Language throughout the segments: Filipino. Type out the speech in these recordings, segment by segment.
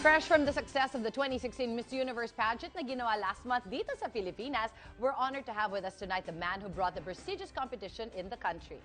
Fresh from the success of the 2016 Miss Universe pageant na ginawa last month dito sa Pilipinas, we're honored to have with us tonight the man who brought the prestigious competition in the country.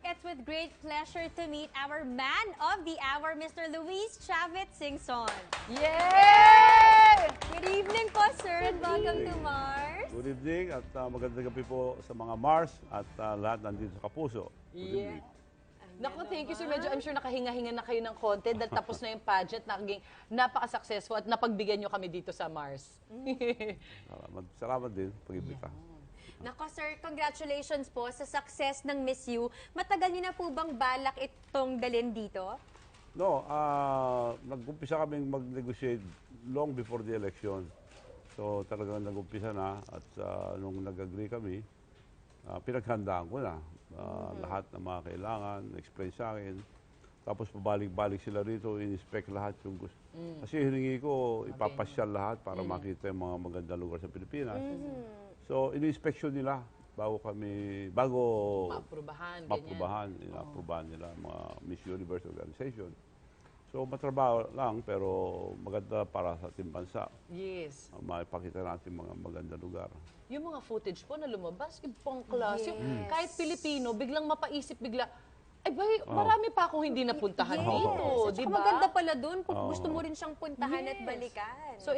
It's with great pleasure to meet our man of the hour, Mr. Luis Chavit Singson. Yay! Good evening po, sir, and welcome to Mars. Good evening at magandang gabi po sa mga Mars at lahat nandito sa Kapuso. Good evening. Naku, thank you sir. Medyo I'm sure nakahinga-hinga na kayo ng konti dahil tapos na yung pageant, naging napaka-successful at napagbigyan nyo kami dito sa Mars. Salamat din pag-ibita. Nako sir, congratulations po sa success ng Miss You. Matagal niyo na po bang balak itong dalhin dito? No, nag-umpisa kaming mag-negotiate long before the election. So talagang nag-umpisa na at nung nag-agree kami, pinaghandaan ko na lahat ng mga kailangan, explain sa akin. Tapos pabalik-balik sila rito, in-inspect lahat yung gusto. Kasi hiningi ko, ipapasyal lahat para makita yung mga magandang lugar sa Pilipinas. So, in-inspection nila bago ma-aprobahan nila mga Miss Universe organization. So, matrabaho lang pero maganda para sa ating bansa. Yes. Maipakita natin mga magandang lugar. Yung mga footage po na lumabas, ibang klase. Yes. Kahit Pilipino, biglang mapaisip, ay ba, marami pa akong hindi napuntahan dito, di ba? Maganda pala doon kung gusto mo rin siyang puntahan at balikan. So,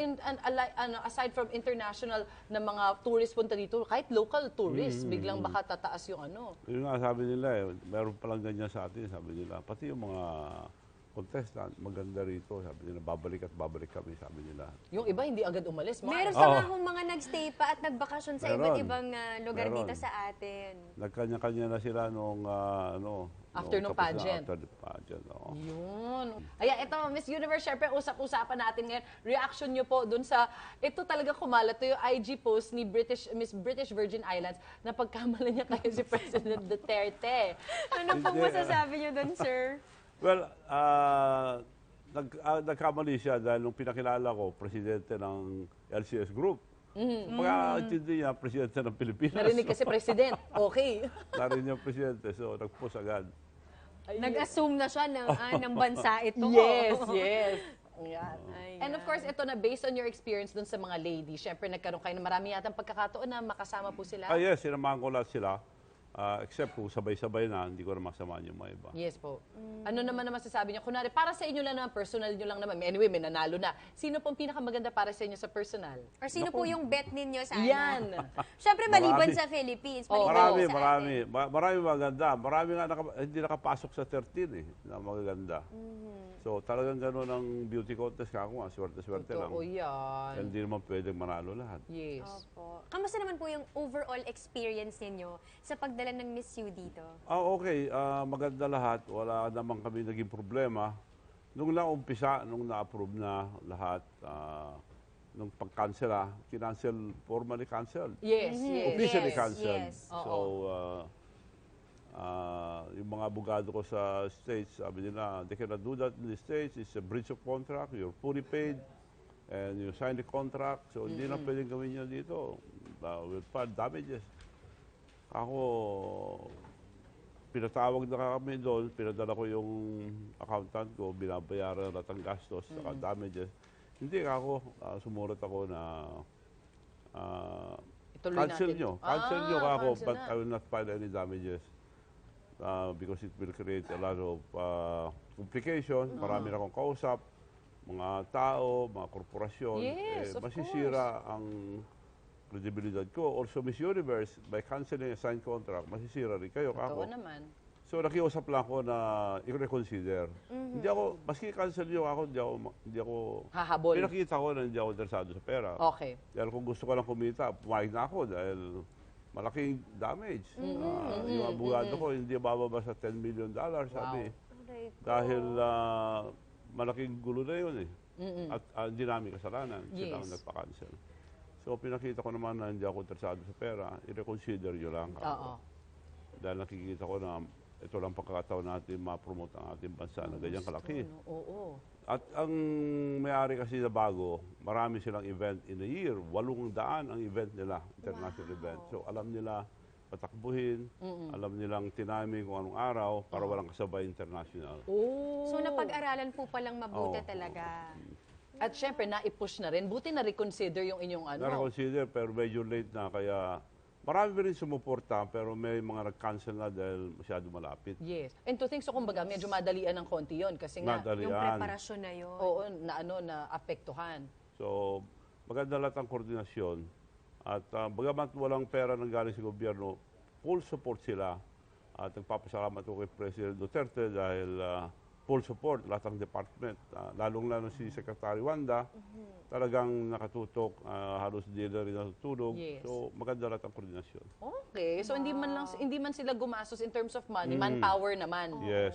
aside from international na mga tourists punta dito, kahit local tourists, biglang baka tataas yung ano. Yun nga sabi nila meron palang ganyan sa atin, sabi nila. Pati yung mga contestant, maganda rito, sabi nila, babalik at babalik kami, sabi nila. Yung iba hindi agad umalis. Meron sa nga mga nagstay pa at nagbakasyon sa iba't ibang lugar dito sa atin. Nagkanya-kanya na sila nung after nung pageant. After the pageant, Yun. Ayan, ito, Miss Universe, syempre, usap-usapan natin ngayon. Reaction nyo po dun sa, ito talaga kumalat, ito yung IG post ni Miss British Virgin Islands na pagkamala niya kayo si President Duterte. Ano pong masasabi nyo dun, sir? Well, nagkamali siya dahil nung pinakilala ko, presidente ng LCS Group. Pagkakaintindi niya, presidente ng Pilipinas. Narinig kasi president. Okay. Narinig niya presidente, so nag-post agad. Nag-assume na siya ng bansa ito. Yes, yes. Yan. And of Ayan. course, ito na based on your experience dun sa mga ladies, syempre nagkaroon kayo na marami yatang pagkakataon na makasama po sila. Yes, sinamahan ko lahat sila. Except kung sabay-sabay na, hindi ko na masamaan yung mga iba. Yes po. Ano naman masasabi niyo? Kunwari, para sa inyo lang naman, personal niyo lang naman. Anyway, may nanalo na. Sino pong pinakamaganda para sa inyo sa personal? Or sino po yung bet ninyo sa Yan. Siyempre, maliban sa Philippines. Marami Marami. maganda. Marami nga hindi nakapasok sa 13 na magaganda. So talagang gano'n ang beauty contest ako nga. Swerte-swerte lang. Oo, yan. Hindi naman pwedeng manalo lahat. Yes. Opo. Kamusta naman po yung overall experience ninyo sa pagdala ng Miss You dito? Okay. Maganda lahat. Wala naman kami naging problema. Nung naumpisa, nung na-approve na lahat, nung pag-cancel formally canceled. Yes, yes. Officially Yes, canceled. yes. So, yung mga abogado ko sa States, sabi nila, they cannot do that in the States. It's a breach of contract. You're fully paid. And you sign the contract. So, hindi na pwedeng gawin nyo dito. We'll file damages. Ako, pinatawag na kami doon. Pinadala ko yung accountant ko. Binabayaran na lahat ang gastos. Saka damages. Hindi ako. Sumulat ako na cancel nyo. Cancel nyo ako. But I will not file any damages. Because it will create a lot of complication. Marami na akong kausap, mga tao, mga korporasyon. Yes, of masisira ang credibility ko. Also, Miss Universe, by canceling a signed contract, masisira rin kayo. Totoo naman. So, nakiusap lang ako na i-reconsider. Hindi ako, maski cancel nyo ako, hindi ako Hahabol. pinakita ko na hindi ako interesado sa pera. Okay. Dahil kung gusto ko lang kumita, pumayag na ako dahil malaking damage. Yung abogado ko, hindi bababa sa $10 million, sabi. Dahil malaking gulo na yun eh. At hindi namin kasalanan. Sila ang nagpa-cancel. So, pinakita ko naman na hindi ako interesado sa pera. I-reconsider nyo lang. Dahil nakikita ko na ito lang pagkakataon natin ma-promote ang ating bansa na ganyan kalaki. Oo. At ang may-ari kasi na bago, marami silang event in a year. 800 ang event nila, international event. So alam nila patakbuhin, alam nilang tinaming kung anong araw para walang kasabay international. Oh. So napag-aralan po palang mabuti talaga. At syempre, na-push na rin. Buti na reconsider yung inyong ano. Na-reconsider pero medyo late na kaya marami rin sumuporta pero may mga nag-cancel na dahil masyado malapit. Yes. And to think, so kumbaga, medyo madalian ng konti yon kasi nga, Madalian. Yung preparasyon na yun. oo, na apektuhan. So, maganda lahat ang koordinasyon. At bagamat walang pera nang galing sa gobyerno, full support sila. At nagpapasalamat ko kay President Duterte dahil full support lahat ng department. Lalong-lalo si Secretary Wanda, talagang nakatutok, halos di na rin natutulog. Yes. So, maganda lahat ang koordinasyon. Okay. So, hindi man sila gumastos in terms of money, manpower naman. Yes.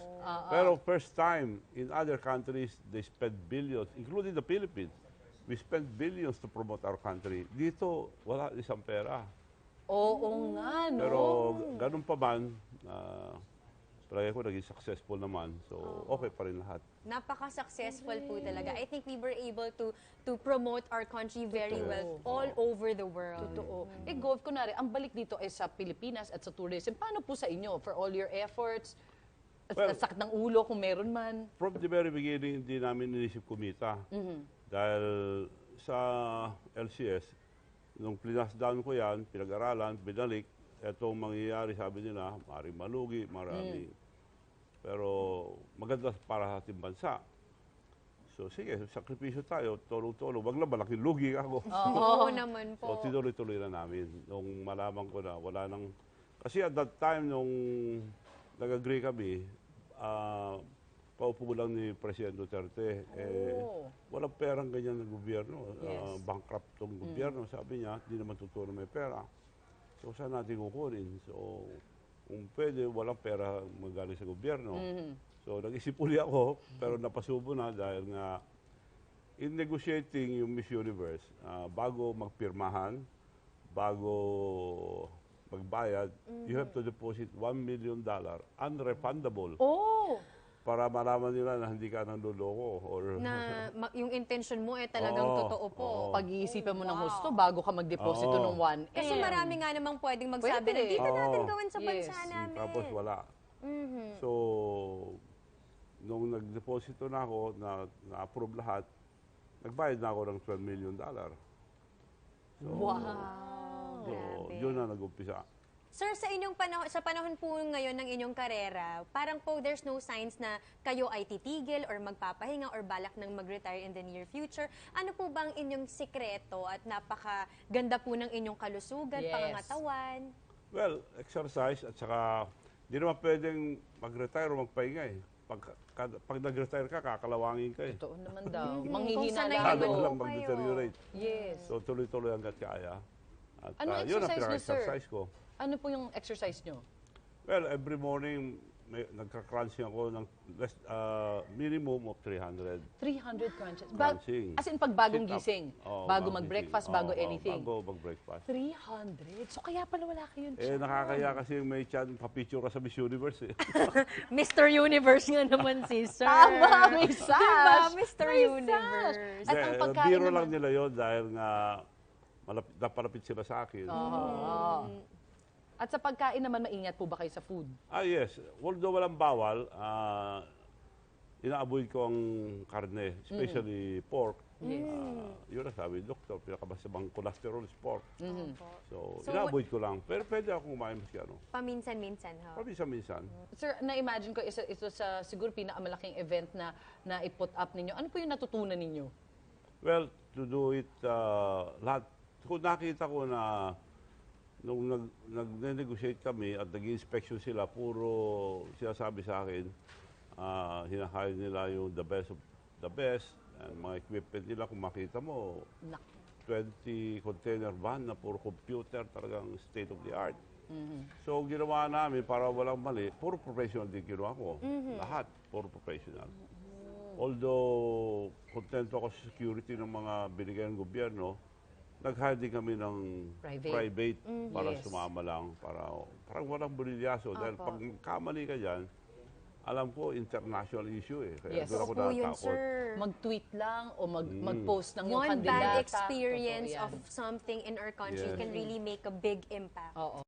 Pero first time, in other countries, they spend billions, including the Philippines. We spend billions to promote our country. Dito, wala isang pera. Oo nga, no? Pero ganun pa man, palagi ko naging successful naman. So, okay pa rin lahat. Napaka-successful po talaga. I think we were able to promote our country very well all over the world. Totoo. Gov, kunwari, ang balik dito ay sa Pilipinas at sa tourism. Paano po sa inyo? For all your efforts, Well, sakit ng ulo kung meron man. From the very beginning, hindi namin inisip kumita. Dahil sa LCS, nung down ko yan, pinag-aralan, binalik, etong mangyayari, sabi nila, maaaring malugi, marami. Pero maganda para sa ating bansa. So sige, sakripisyo tayo, tulong-tulong. Wag lang, malaking lugi ako. Oo naman So po. tinuloy-tuloy na namin. Nung malaman ko na wala nang... Kasi at that time, nung nag-agree kami, paupo lang ni President Duterte. Walang perang ganyan ng gobyerno. Yes. Bankrupt tong gobyerno. Sabi niya, hindi naman totoo na may pera. So saan natin kukunin? So kung pwede, walang pera magaling sa gobyerno. So nag-isip uli ako, pero napasubo na dahil nga in negotiating yung Miss Universe, bago magpirmahan, bago magbayad, you have to deposit $1 million, unrefundable, Oh! para malaman nila na hindi ka nanloloko. Or, Yung intention mo talagang Oo, totoo po. oo. Pag-iisipan mo ng husto bago ka mag-deposito ng 1M. Kasi marami nga namang pwedeng magsabi Pwede. na dito natin Oo. gawin sa bansa Yes. namin. Tapos wala. So, nung nag-deposito na ako, na-approve lahat, nagbayad na ako ng $12 million. Wow! So, Grabe. yun na nag-umpisa. Sir, sa panahon po ngayon ng inyong karera, parang po there's no signs na kayo ay titigil or magpapahinga or balak ng mag-retire in the near future. Ano po bang inyong sikreto at napakaganda po ng inyong kalusugan, Yes. pangangatawan? Well, exercise at saka hindi naman pwedeng mag-retire o magpahinga eh. Pag nag-retire ka, kakalawangin ka eh. Totoo naman daw. Kung Manghihina sanay lalo. Lalo naman lang po mag-deteriorate. Yes. So tuloy-tuloy hanggat kaya. At Anong yun ang exercise niyo, sir? pinaka-exercise ko. Ano po yung exercise nyo? Well, every morning, nagka-crunching ako ng minimum of 300. 300 crunches. Crunching. As in, pag bagong Sit up. gising. Oo, Bago bagong mag-breakfast, gising. bago Oo, anything. Bago mag-breakfast. 300? So kaya pala wala kayong Eh, nakakaya kasi may chan, papicture ka sa Miss Universe eh. Mr. Universe nga naman si Sir. Tama, may sash. Diba, Mr. May Universe? sash. At ang pagkain Biro lang naman. nila yon dahil nga napalapit sila sa akin. Oo. At sa pagkain naman, maingat po ba kayo sa food? Yes. Although walang bawal, ina-avoid ko ang karne, especially pork. Yes. Yun ang sabi, doktor, pinakamasabang cholesterol is pork. So, So, ina-avoid ko lang. Pero pwede akong kumain maski ano. Paminsan-minsan, ho. Paminsan-minsan. Sir, na-imagine ko, ito sa siguro pinakamalaking event na i-put up ninyo. Ano po yung natutunan ninyo? Well, to do it, lahat. Kung nakita ko na nung nag-negotiate kami at nag-inspection sila, puro sinasabi sa akin, hinahire nila yung the best of the best, and mga equipment nila, kung makita mo, 20 container van na puro computer, talagang state of the art. So, ginawa namin para walang mali, puro professional din ginawa ko. Lahat, puro professional. Although, kontento ako sa security ng mga binigay ng gobyerno, nag-hire din kami ng private para Yes. sumama lang. Parang walang bulilyaso. Dahil pag kamali ka dyan, alam ko, international issue eh. Kaya Yes. doon ako Opo yun, natatakot. sir. Mag-tweet lang o mag-post ng yung One kandidata. bad experience Totoo of yan. something in our country Yes. can really make a big impact. Oo.